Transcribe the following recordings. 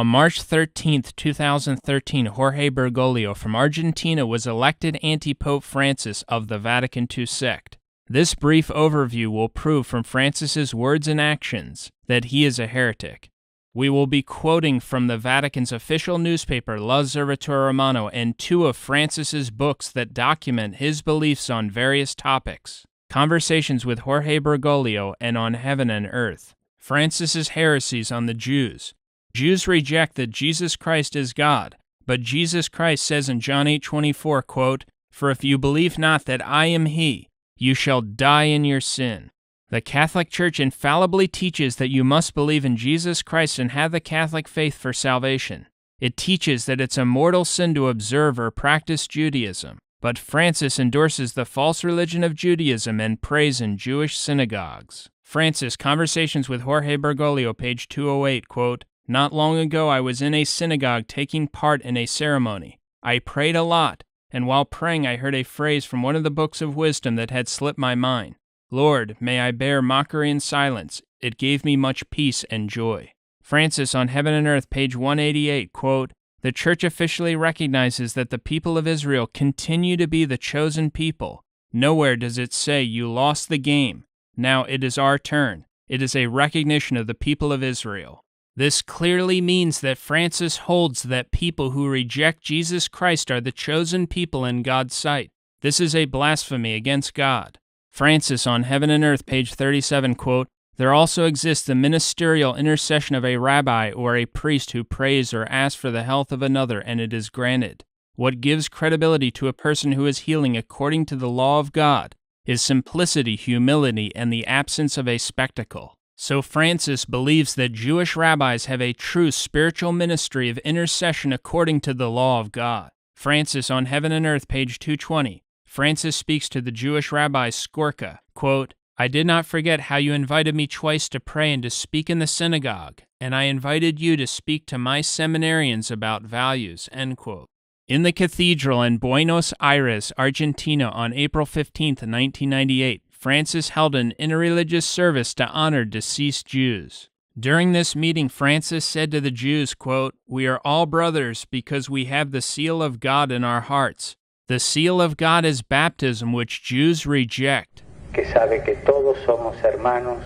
On March 13, 2013, Jorge Bergoglio from Argentina was elected anti-Pope Francis of the Vatican II sect. This brief overview will prove from Francis's words and actions that he is a heretic. We will be quoting from the Vatican's official newspaper, L'Osservatore Romano, and two of Francis's books that document his beliefs on various topics: Conversations with Jorge Bergoglio and On Heaven and Earth. Francis's heresies on the Jews. Jews reject that Jesus Christ is God, but Jesus Christ says in John 8:24, quote, "For if you believe not that I am He, you shall die in your sin." The Catholic Church infallibly teaches that you must believe in Jesus Christ and have the Catholic faith for salvation. It teaches that it's a mortal sin to observe or practice Judaism, but Francis endorses the false religion of Judaism and prays in Jewish synagogues. Francis, Conversations with Jorge Bergoglio, page 208, quote, "Not long ago I was in a synagogue taking part in a ceremony. I prayed a lot, and while praying I heard a phrase from one of the books of wisdom that had slipped my mind. Lord, may I bear mockery in silence. It gave me much peace and joy." Francis, On Heaven and Earth, page 188, quote, "The Church officially recognizes that the people of Israel continue to be the chosen people. Nowhere does it say you lost the game. Now it is our turn. It is a recognition of the people of Israel." This clearly means that Francis holds that people who reject Jesus Christ are the chosen people in God's sight. This is a blasphemy against God. Francis, On Heaven and Earth, page 37, quote, "There also exists the ministerial intercession of a rabbi or a priest who prays or asks for the health of another, and it is granted. What gives credibility to a person who is healing according to the law of God is simplicity, humility, and the absence of a spectacle. So Francis believes that Jewish rabbis have a true spiritual ministry of intercession according to the law of God." Francis, On Heaven and Earth, page 220. Francis speaks to the Jewish rabbi Skorka, quote, "I did not forget how you invited me twice to pray and to speak in the synagogue, and I invited you to speak to my seminarians about values," end quote. In the cathedral in Buenos Aires, Argentina, on April 15, 1998, Francis held an interreligious service to honor deceased Jews. During this meeting, Francis said to the Jews, quote, "We are all brothers because we have the seal of God in our hearts. The seal of God is baptism, which Jews reject. Que sabe que todos somos hermanos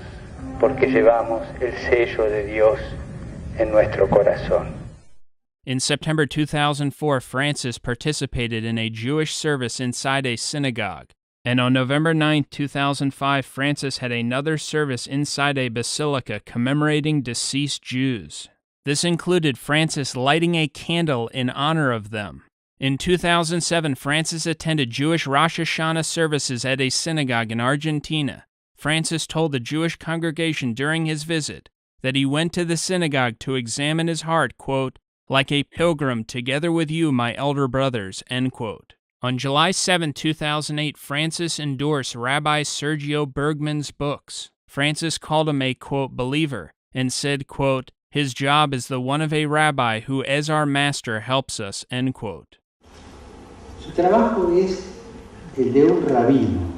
porque llevamos el sello de Dios en nuestro corazón." In September 2004, Francis participated in a Jewish service inside a synagogue. And on November 9, 2005, Francis had another service inside a basilica commemorating deceased Jews. This included Francis lighting a candle in honor of them. In 2007, Francis attended Jewish Rosh Hashanah services at a synagogue in Argentina. Francis told the Jewish congregation during his visit that he went to the synagogue to examine his heart, quote, "like a pilgrim together with you, my elder brothers," end quote. On July 7, 2008, Francis endorsed Rabbi Sergio Bergman's books. Francis called him a, quote, "believer," and said, quote, "his job is the one of a rabbi who, as our master, helps us," end quote. Su trabajo es el de un rabino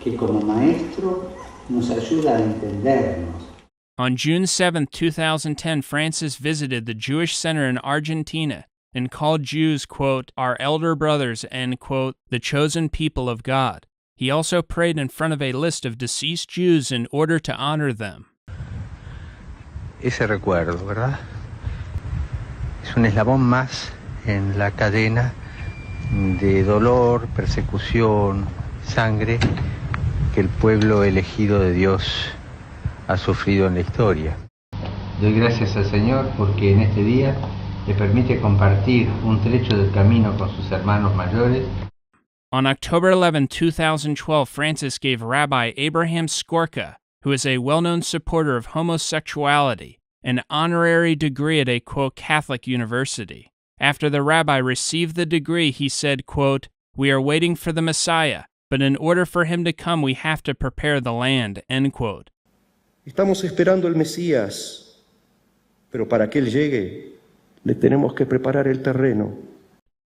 que como maestro nos ayuda a entendernos. On June 7, 2010, Francis visited the Jewish Center in Argentina and called Jews, quote, "our elder brothers," and, quote, "the chosen people of God." He also prayed in front of a list of deceased Jews in order to honor them. Ese recuerdo, ¿verdad? Es un eslabón más en la cadena de dolor, persecución, sangre que el pueblo elegido de Dios ha sufrido en la historia. Doy gracias al Señor porque en este día le permite compartir un trecho del camino con sus hermanos mayores. On October 11, 2012, Francis gave Rabbi Abraham Skorka, who is a well-known supporter of homosexuality, an honorary degree at a, quote, Catholic university. After the rabbi received the degree, he said, quote, "We are waiting for the Messiah, but in order for him to come, we have to prepare the land," end quote. Estamos esperando el Mesías, pero para que Él llegue, le tenemos que preparar el terreno.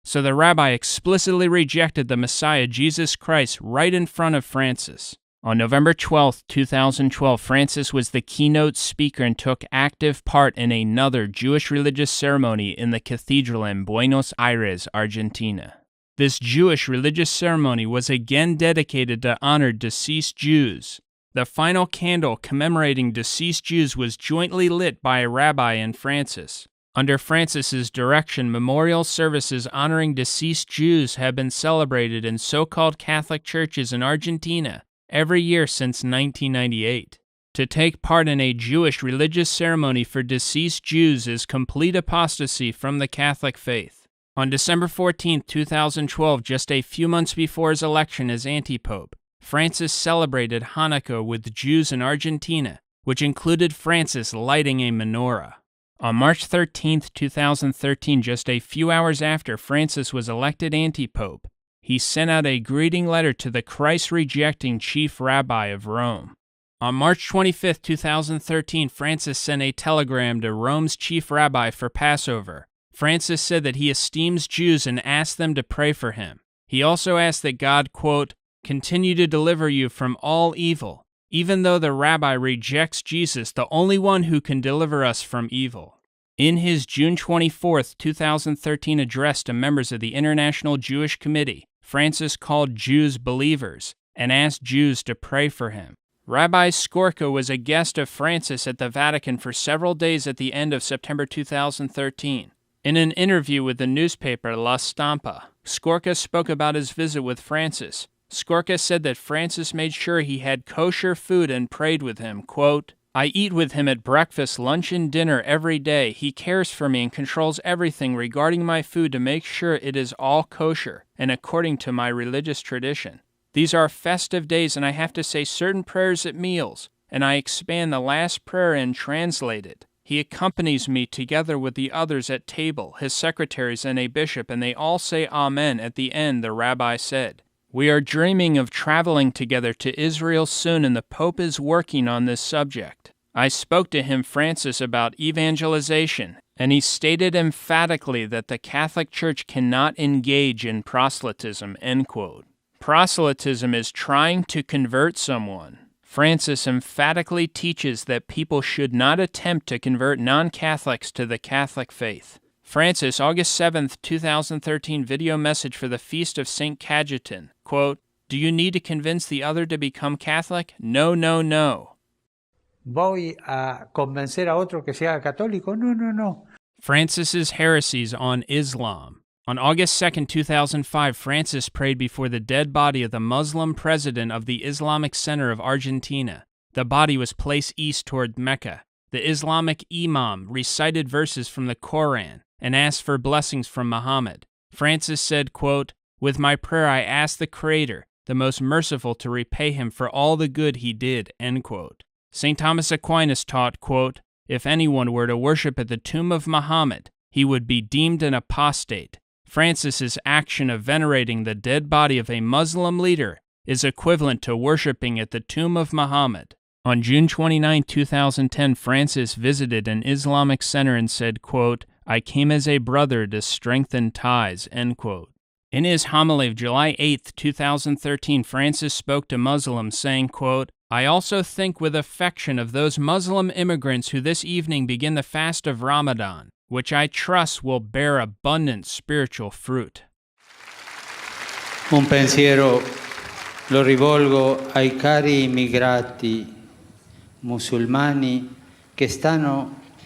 So the rabbi explicitly rejected the Messiah, Jesus Christ, right in front of Francis. On November 12, 2012, Francis was the keynote speaker and took active part in another Jewish religious ceremony in the cathedral in Buenos Aires, Argentina. This Jewish religious ceremony was again dedicated to honor deceased Jews. The final candle commemorating deceased Jews was jointly lit by a rabbi and Francis. Under Francis's direction, memorial services honoring deceased Jews have been celebrated in so-called Catholic churches in Argentina every year since 1998. To take part in a Jewish religious ceremony for deceased Jews is complete apostasy from the Catholic faith. On December 14, 2012, just a few months before his election as antipope, Francis celebrated Hanukkah with Jews in Argentina, which included Francis lighting a menorah. On March 13, 2013, just a few hours after Francis was elected antipope, he sent out a greeting letter to the Christ-rejecting chief rabbi of Rome. On March 25, 2013, Francis sent a telegram to Rome's chief rabbi for Passover. Francis said that he esteems Jews and asked them to pray for him. He also asked that God, quote, continue to deliver you from all evil, even though the rabbi rejects Jesus, the only one who can deliver us from evil. In his June 24, 2013 address to members of the International Jewish Committee, Francis called Jews believers and asked Jews to pray for him. Rabbi Skorka was a guest of Francis at the Vatican for several days at the end of September 2013. In an interview with the newspaper La Stampa, Skorka spoke about his visit with Francis. Skorka said that Francis made sure he had kosher food and prayed with him, quote, I eat with him at breakfast, lunch, and dinner every day. He cares for me and controls everything regarding my food to make sure it is all kosher and according to my religious tradition. These are festive days and I have to say certain prayers at meals, and I expand the last prayer and translate it. He accompanies me together with the others at table, his secretaries and a bishop, and they all say Amen at the end, the rabbi said. We are dreaming of traveling together to Israel soon, and the Pope is working on this subject. I spoke to him, Francis, about evangelization, and he stated emphatically that the Catholic Church cannot engage in proselytism, end quote. Proselytism is trying to convert someone. Francis emphatically teaches that people should not attempt to convert non-Catholics to the Catholic faith. Francis, August 7, 2013 video message for the Feast of St. Cajetan, quote, do you need to convince the other to become Catholic? No, no, no. ¿Voy a convencer a otro que se haga católico? No, no, no. Francis's heresies on Islam. On August 2, 2005, Francis prayed before the dead body of the Muslim president of the Islamic Center of Argentina. The body was placed east toward Mecca. The Islamic imam recited verses from the Koran and asked for blessings from Muhammad. Francis said, quote, with my prayer I ask the Creator, the most merciful, to repay him for all the good he did, end quote. St. Thomas Aquinas taught, quote, if anyone were to worship at the tomb of Muhammad, he would be deemed an apostate. Francis's action of venerating the dead body of a Muslim leader is equivalent to worshiping at the tomb of Muhammad. On June 29, 2010, Francis visited an Islamic center and said, quote, I came as a brother to strengthen ties, end quote. In his homily of July 8, 2013, Francis spoke to Muslims saying, quote, I also think with affection of those Muslim immigrants who this evening begin the fast of Ramadan, which I trust will bear abundant spiritual fruit. Un pensiero lo rivolgo ai cari immigrati musulmani che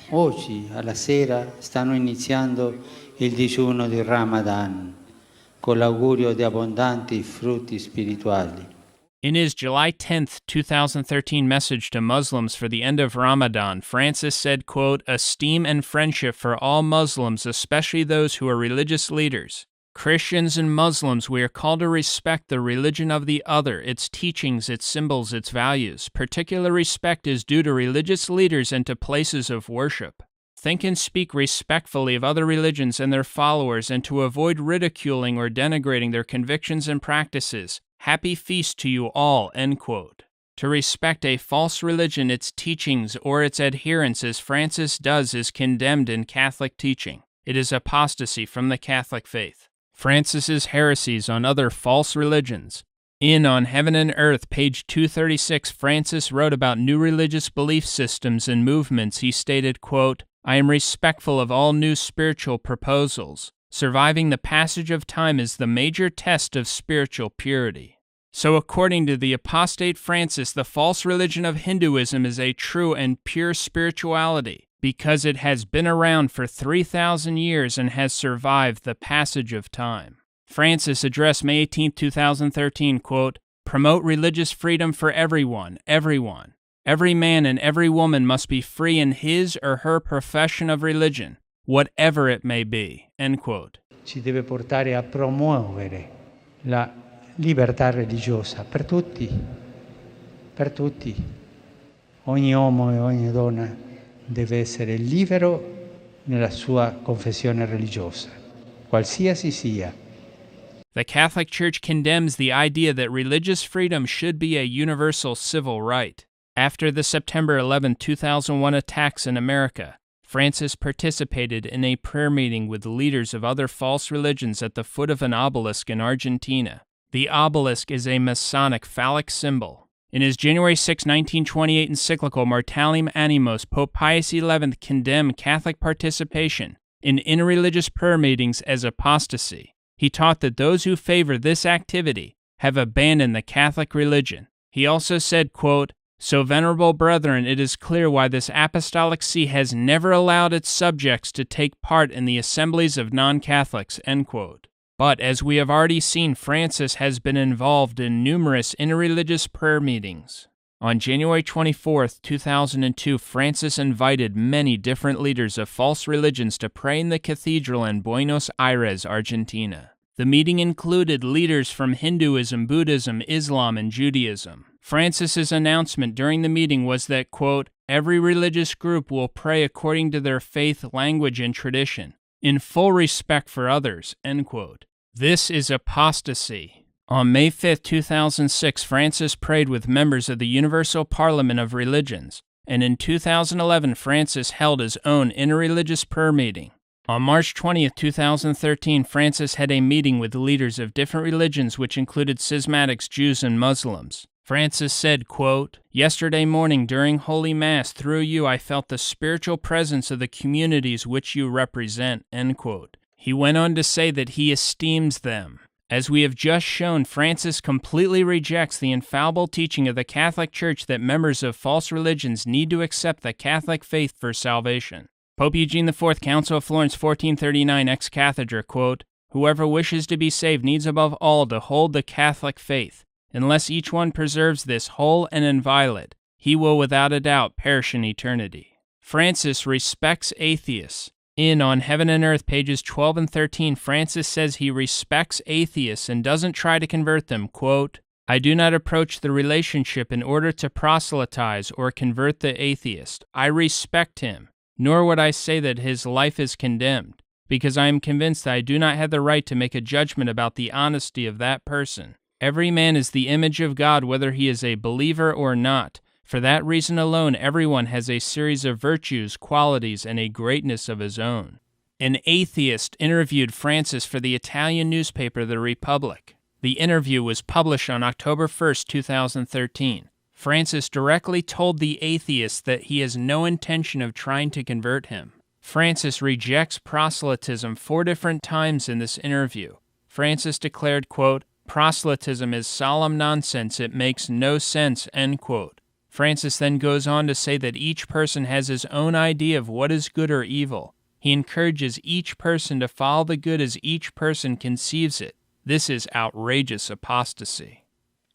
oggi alla sera stanno iniziando il digiuno di Ramadan con l'augurio di abbondanti frutti spirituali. In his July 10, 2013 message to Muslims for the end of Ramadan, Francis said, quote, esteem and friendship for all Muslims, especially those who are religious leaders. Christians and Muslims, we are called to respect the religion of the other, its teachings, its symbols, its values. Particular respect is due to religious leaders and to places of worship. Think and speak respectfully of other religions and their followers, and to avoid ridiculing or denigrating their convictions and practices. Happy feast to you all, end quote. To respect a false religion, its teachings, or its adherents, as Francis does, is condemned in Catholic teaching. It is apostasy from the Catholic faith. Francis's heresies on other false religions. In On Heaven and Earth, page 236, Francis wrote about new religious belief systems and movements. He stated, quote, I am respectful of all new spiritual proposals. Surviving the passage of time is the major test of spiritual purity. So according to the apostate Francis, the false religion of Hinduism is a true and pure spirituality because it has been around for 3,000 years and has survived the passage of time. Francis addressed May 18, 2013, quote, promote religious freedom for everyone. Every man and every woman must be free in his or her profession of religion, whatever it may be, end quote. Ci deve portare a promuovere la libertà religiosa per tutti. Ogni uomo e ogni donna deve essere libero nella sua confessione religiosa, qualsiasi sia. The Catholic Church condemns the idea that religious freedom should be a universal civil right. After the September 11, 2001 attacks in America, Francis participated in a prayer meeting with leaders of other false religions at the foot of an obelisk in Argentina. The obelisk is a Masonic phallic symbol. In his January 6, 1928 encyclical Mortalium Animos, Pope Pius XI condemned Catholic participation in interreligious prayer meetings as apostasy. He taught that those who favor this activity have abandoned the Catholic religion. He also said, quote, so, venerable brethren, it is clear why this apostolic see has never allowed its subjects to take part in the assemblies of non-Catholics, end quote. But as we have already seen, Francis has been involved in numerous interreligious prayer meetings. On January 24, 2002, Francis invited many different leaders of false religions to pray in the cathedral in Buenos Aires, Argentina. The meeting included leaders from Hinduism, Buddhism, Islam, and Judaism. Francis's announcement during the meeting was that, quote, every religious group will pray according to their faith, language, and tradition, in full respect for others, end quote. This is apostasy. On May 5, 2006, Francis prayed with members of the Universal Parliament of Religions, and in 2011, Francis held his own interreligious prayer meeting. On March 20, 2013, Francis had a meeting with leaders of different religions, which included schismatics, Jews, and Muslims. Francis said, quote, yesterday morning during Holy Mass, through you I felt the spiritual presence of the communities which you represent, end quote. He went on to say that he esteems them. As we have just shown, Francis completely rejects the infallible teaching of the Catholic Church that members of false religions need to accept the Catholic faith for salvation. Pope Eugene IV, Council of Florence, 1439, ex cathedra, quote, whoever wishes to be saved needs above all to hold the Catholic faith. Unless each one preserves this whole and inviolate, he will without a doubt perish in eternity. Francis respects atheists. In On Heaven and Earth, pages 12 and 13, Francis says he respects atheists and doesn't try to convert them. Quote, I do not approach the relationship in order to proselytize or convert the atheist. I respect him, nor would I say that his life is condemned, because I am convinced that I do not have the right to make a judgment about the honesty of that person. Every man is the image of God, whether he is a believer or not. For that reason alone, everyone has a series of virtues, qualities, and a greatness of his own. An atheist interviewed Francis for the Italian newspaper The Republic. The interview was published on October 1, 2013. Francis directly told the atheist that he has no intention of trying to convert him. Francis rejects proselytism 4 different times in this interview. Francis declared, quote, proselytism is solemn nonsense, it makes no sense, end quote. Francis then goes on to say that each person has his own idea of what is good or evil. He encourages each person to follow the good as each person conceives it. This is outrageous apostasy.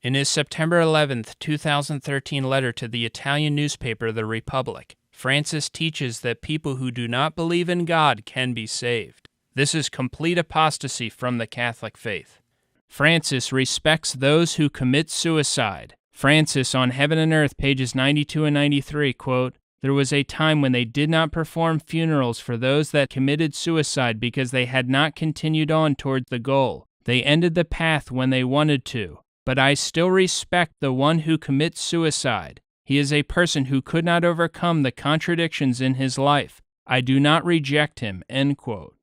In his September 11, 2013 letter to the Italian newspaper The Republic, Francis teaches that people who do not believe in God can be saved. This is complete apostasy from the Catholic faith. Francis respects those who commit suicide. Francis, On Heaven and Earth, pages 92 and 93, quote, there was a time when they did not perform funerals for those that committed suicide because they had not continued on toward the goal. They ended the path when they wanted to. But I still respect the one who commits suicide. He is a person who could not overcome the contradictions in his life. I do not reject him, end quote.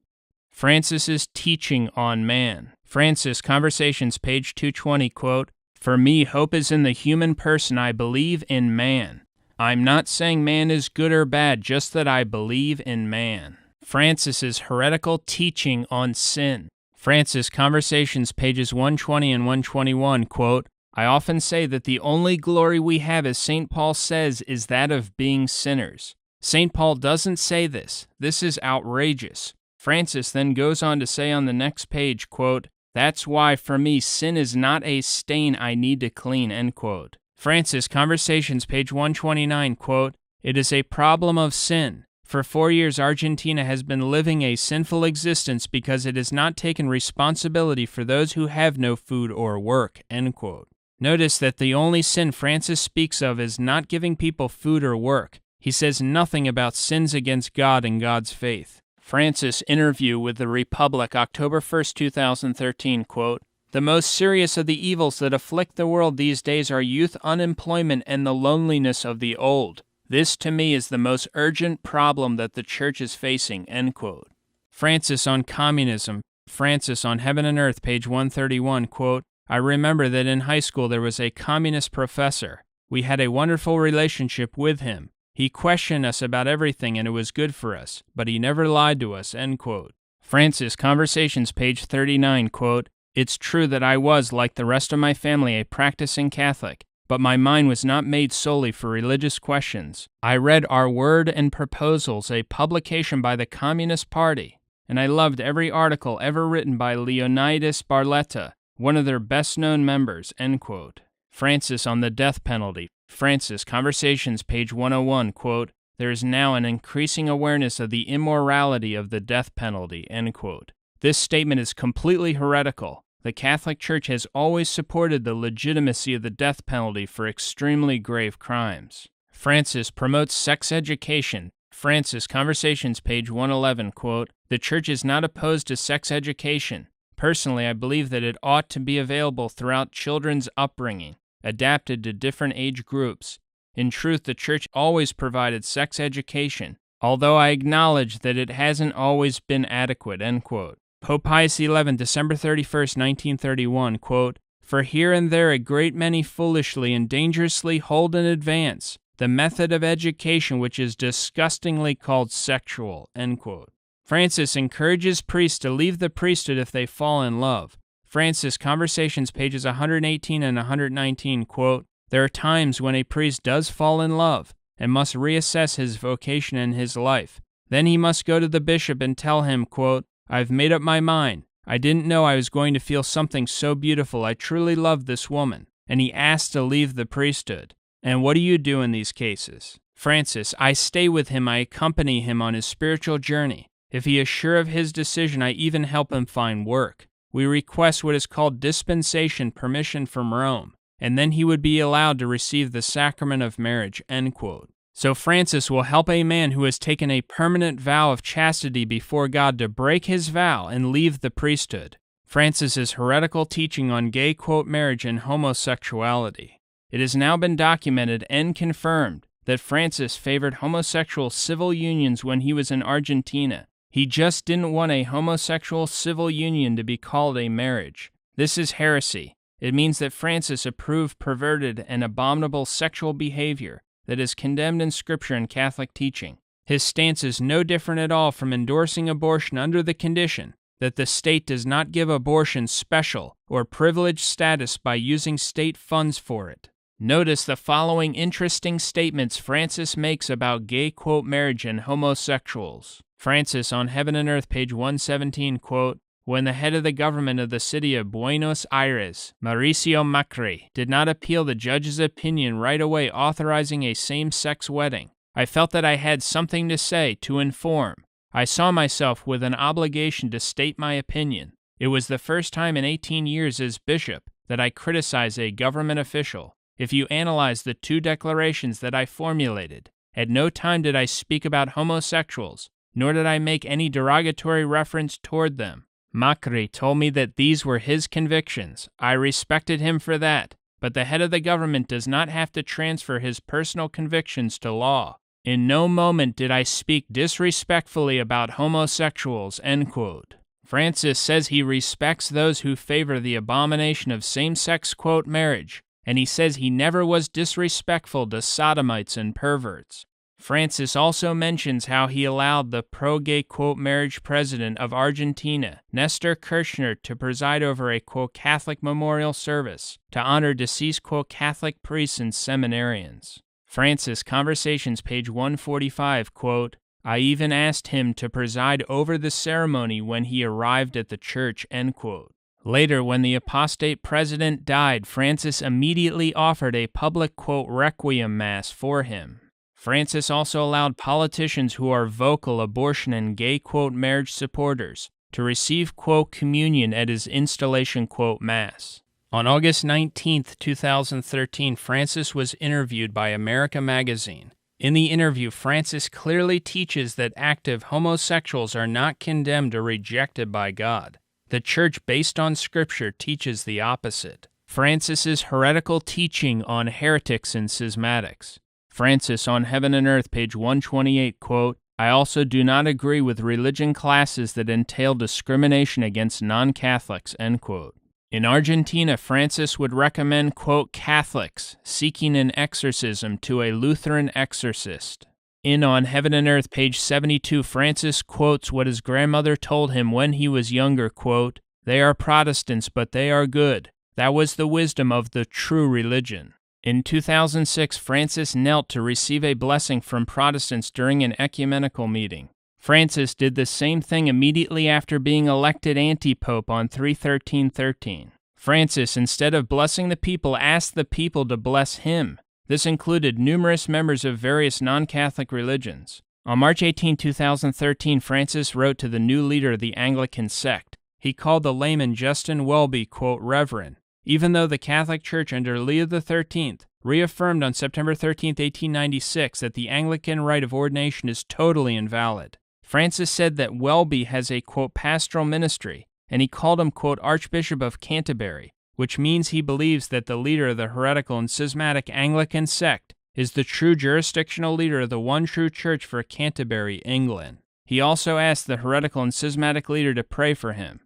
Francis's teaching on man. Francis, Conversations, page 220, quote, For me, hope is in the human person. I believe in man. I'm not saying man is good or bad, just that I believe in man. Francis's heretical teaching on sin. Francis, Conversations, pages 120 and 121, quote, I often say that the only glory we have, as St. Paul says, is that of being sinners. St. Paul doesn't say this. This is outrageous. Francis then goes on to say on the next page, quote, that's why for me sin is not a stain I need to clean, end quote. Francis, Conversations, page 129, quote, it is a problem of sin. For 4 years, Argentina has been living a sinful existence because it has not taken responsibility for those who have no food or work, end quote. Notice that the only sin Francis speaks of is not giving people food or work. He says nothing about sins against God and God's faith. Francis' interview with the Republic, October 1, 2013, quote, the most serious of the evils that afflict the world these days are youth unemployment and the loneliness of the old. This, to me, is the most urgent problem that the Church is facing, end quote. Francis on Communism. Francis on Heaven and Earth, page 131, quote, I remember that in high school there was a communist professor. We had a wonderful relationship with him. He questioned us about everything and it was good for us, but he never lied to us, end quote. Francis, Conversations, page 39, quote, it's true that I was, like the rest of my family, a practicing Catholic, but my mind was not made solely for religious questions. I read Our Word and Proposals, a publication by the Communist Party, and I loved every article ever written by Leonidas Barletta, one of their best-known members, end quote. Francis on the death penalty. Francis, Conversations, page 101, quote, there is now an increasing awareness of the immorality of the death penalty, end quote. This statement is completely heretical. The Catholic Church has always supported the legitimacy of the death penalty for extremely grave crimes. Francis promotes sex education. Francis, Conversations, page 111, quote, the Church is not opposed to sex education. Personally, I believe that it ought to be available throughout children's upbringing, adapted to different age groups. In truth, the Church always provided sex education, although I acknowledge that it hasn't always been adequate, end quote. Pope Pius XI, December 31, 1931, quote, for here and there a great many foolishly and dangerously hold in advance the method of education which is disgustingly called sexual, end quote. Francis encourages priests to leave the priesthood if they fall in love. Francis, Conversations, pages 118 and 119, quote, there are times when a priest does fall in love and must reassess his vocation and his life. Then he must go to the bishop and tell him, quote, I've made up my mind. I didn't know I was going to feel something so beautiful. I truly love this woman. And he asked to leave the priesthood. And what do you do in these cases? Francis, I stay with him. I accompany him on his spiritual journey. If he is sure of his decision, I even help him find work. We request what is called dispensation, permission from Rome, and then he would be allowed to receive the sacrament of marriage, end quote. So Francis will help a man who has taken a permanent vow of chastity before God to break his vow and leave the priesthood. Francis's heretical teaching on gay, quote, marriage and homosexuality. It has now been documented and confirmed that Francis favored homosexual civil unions when he was in Argentina. He just didn't want a homosexual civil union to be called a marriage. This is heresy. It means that Francis approved perverted and abominable sexual behavior that is condemned in Scripture and Catholic teaching. His stance is no different at all from endorsing abortion under the condition that the state does not give abortion special or privileged status by using state funds for it. Notice the following interesting statements Francis makes about gay, quote, marriage and homosexuals. Francis on Heaven and Earth, page 117, quote, when the head of the government of the city of Buenos Aires, Mauricio Macri, did not appeal the judge's opinion right away authorizing a same-sex wedding, I felt that I had something to say, to inform. I saw myself with an obligation to state my opinion. It was the first time in 18 years as bishop that I criticized a government official. If you analyze the two declarations that I formulated, at no time did I speak about homosexuals, nor did I make any derogatory reference toward them. Macri told me that these were his convictions. I respected him for that, but the head of the government does not have to transfer his personal convictions to law. In no moment did I speak disrespectfully about homosexuals, end quote. Francis says he respects those who favor the abomination of same-sex, quote, marriage, and he says he never was disrespectful to sodomites and perverts. Francis also mentions how he allowed the pro-gay, quote, marriage president of Argentina, Nestor Kirchner, to preside over a, quote, Catholic memorial service to honor deceased, quote, Catholic priests and seminarians. Francis, Conversations, page 145, quote, I even asked him to preside over the ceremony when he arrived at the church, end quote. Later, when the apostate president died, Francis immediately offered a public, quote, requiem mass for him. Francis also allowed politicians who are vocal abortion and gay, quote, marriage supporters to receive, quote, communion at his installation, quote, mass. On August 19, 2013, Francis was interviewed by America Magazine. In the interview, Francis clearly teaches that active homosexuals are not condemned or rejected by God. The Church, based on Scripture, teaches the opposite. Francis's heretical teaching on heretics and schismatics. Francis, on Heaven and Earth, page 128, quote, I also do not agree with religion classes that entail discrimination against non-Catholics, end quote. In Argentina, Francis would recommend, quote, Catholics seeking an exorcism to a Lutheran exorcist. In On Heaven and Earth, page 72, Francis quotes what his grandmother told him when he was younger, quote, They are Protestants, but they are good. That was the wisdom of the true religion. In 2006, Francis knelt to receive a blessing from Protestants during an ecumenical meeting. Francis did the same thing immediately after being elected anti-pope on 3/13/13. Francis, instead of blessing the people, asked the people to bless him. This included numerous members of various non-Catholic religions. On March 18, 2013, Francis wrote to the new leader of the Anglican sect. He called the layman Justin Welby, quote, Reverend. Even though the Catholic Church under Leo XIII reaffirmed on September 13, 1896 that the Anglican rite of ordination is totally invalid, Francis said that Welby has a, quote, pastoral ministry, and he called him, quote, Archbishop of Canterbury, which means he believes that the leader of the heretical and schismatic Anglican sect is the true jurisdictional leader of the one true church for Canterbury, England. He also asked the heretical and schismatic leader to pray for him.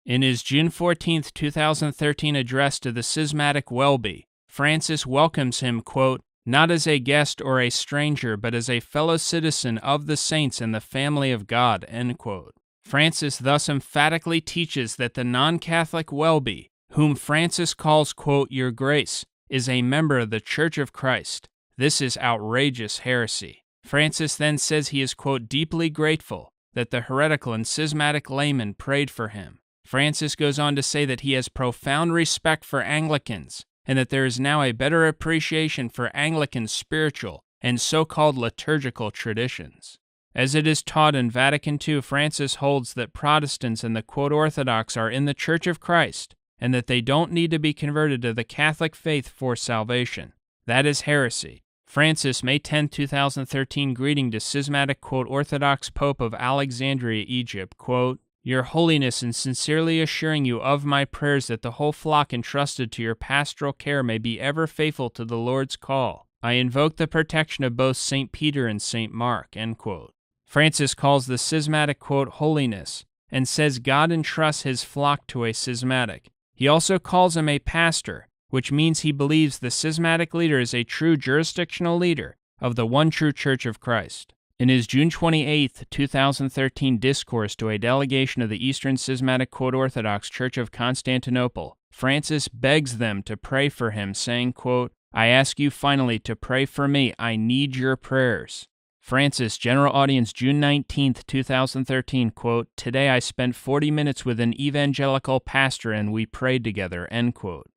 In his June 14, 2013 address to the schismatic Welby, Francis welcomes him, quote, not as a guest or a stranger, but as a fellow citizen of the saints and the family of God, end quote. Francis thus emphatically teaches that the non-Catholic Welby, whom Francis calls, quote, your grace, is a member of the Church of Christ. This is outrageous heresy. Francis then says he is, quote, deeply grateful that the heretical and schismatic layman prayed for him. Francis goes on to say that he has profound respect for Anglicans and that there is now a better appreciation for Anglican spiritual and so-called liturgical traditions. As it is taught in Vatican II, Francis holds that Protestants and the, quote, Orthodox are in the Church of Christ and that they don't need to be converted to the Catholic faith for salvation. That is heresy. Francis, May 10, 2013, greeting to schismatic, quote, Orthodox Pope of Alexandria, Egypt, quote, Your Holiness, in sincerely assuring you of my prayers that the whole flock entrusted to your pastoral care may be ever faithful to the Lord's call, I invoke the protection of both St. Peter and St. Mark, end quote. Francis calls the schismatic, quote, holiness, and says God entrusts his flock to a schismatic. He also calls him a pastor, which means he believes the schismatic leader is a true jurisdictional leader of the one true Church of Christ. In his June 28, 2013 discourse to a delegation of the Eastern Schismatic, quote, Orthodox Church of Constantinople, Francis begs them to pray for him, saying, quote, I ask you finally to pray for me. I need your prayers. Francis, General Audience, June 19, 2013, quote, Today I spent 40 minutes with an evangelical pastor and we prayed together, end quote.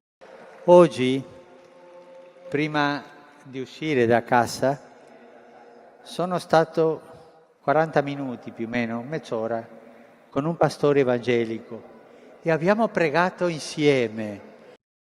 Oggi, prima di uscire da casa, sono stato 40 minuti più o meno, mezz'ora, con un pastore evangelico e abbiamo pregato insieme.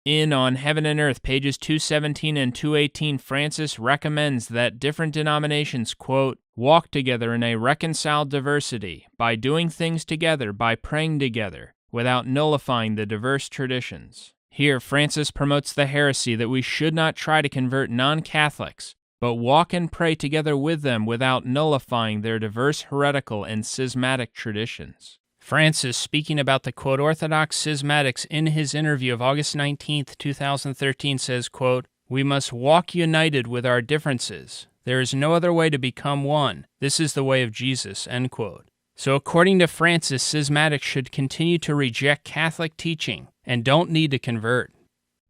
In On Heaven and Earth, pages 217 and 218, Francis recommends that different denominations, quote, walk together in a reconciled diversity by doing things together, by praying together, without nullifying the diverse traditions. Here, Francis promotes the heresy that we should not try to convert non-Catholics, but walk and pray together with them without nullifying their diverse heretical and schismatic traditions. Francis, speaking about the, quote, Orthodox schismatics in his interview of August 19, 2013, says, quote, "We must walk united with our differences. There is no other way to become one. This is the way of Jesus," end quote. So according to Francis, schismatics should continue to reject Catholic teaching and don't need to convert.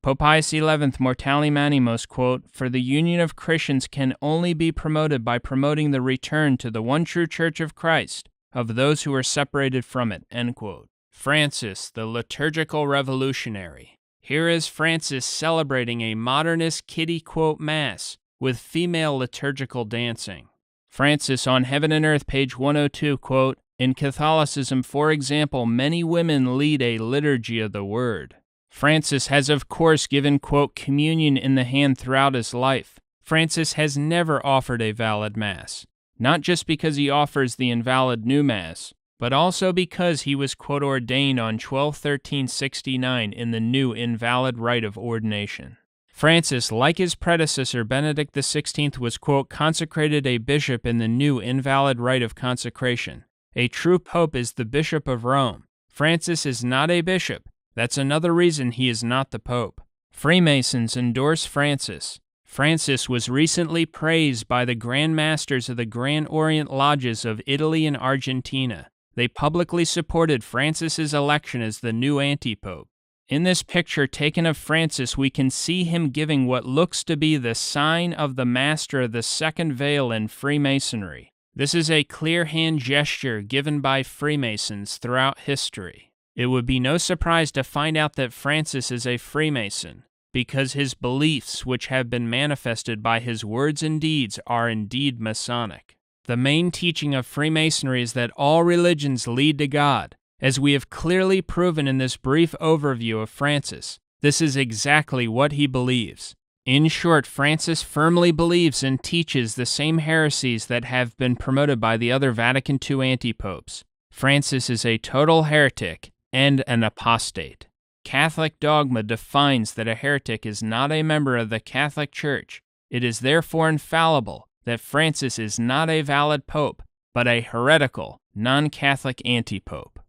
Pope Pius XI, Mortali Manimos, quote, "For the union of Christians can only be promoted by promoting the return to the one true Church of Christ, of those who are separated from it," end quote. Francis, the liturgical revolutionary. Here is Francis celebrating a modernist kiddie quote mass with female liturgical dancing. Francis on Heaven and Earth, page 102, quote, "In Catholicism, for example, many women lead a liturgy of the word." Francis has, of course, given, quote, communion in the hand throughout his life. Francis has never offered a valid Mass, not just because he offers the invalid new Mass, but also because he was, quote, ordained on 12/13/69 in the new invalid rite of ordination. Francis, like his predecessor Benedict XVI, was, quote, consecrated a bishop in the new invalid rite of consecration. A true pope is the Bishop of Rome. Francis is not a bishop. That's another reason he is not the Pope. Freemasons endorse Francis. Francis was recently praised by the Grand Masters of the Grand Orient Lodges of Italy and Argentina. They publicly supported Francis's election as the new anti-pope. In this picture taken of Francis, we can see him giving what looks to be the sign of the Master of the Second Veil in Freemasonry. This is a clear hand gesture given by Freemasons throughout history. It would be no surprise to find out that Francis is a Freemason, because his beliefs, which have been manifested by his words and deeds, are indeed Masonic. The main teaching of Freemasonry is that all religions lead to God. As we have clearly proven in this brief overview of Francis, this is exactly what he believes. In short, Francis firmly believes and teaches the same heresies that have been promoted by the other Vatican II antipopes. Francis is a total heretic and an apostate. Catholic dogma defines that a heretic is not a member of the Catholic Church. It is therefore infallible that Francis is not a valid pope, but a heretical, non-Catholic anti-pope.